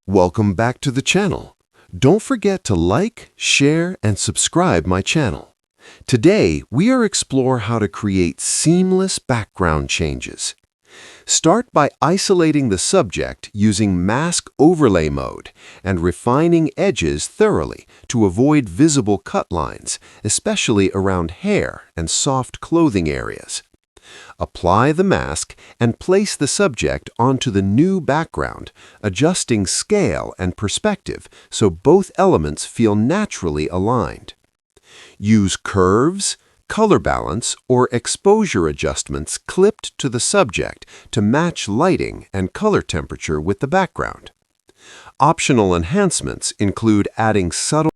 Welcome back to the channel. Don't forget to like, share, and subscribe my channel. Today, we are explore how to create seamless background changes. Start by isolating the subject using mask overlay mode and refining edges thoroughly to avoid visible cut lines, especially around hair and soft clothing areas. Apply the mask and place the subject onto the new background, adjusting scale and perspective so both elements feel naturally aligned. Use curves, color balance, or exposure adjustments clipped to the subject to match lighting and color temperature with the background. Optional enhancements include adding subtle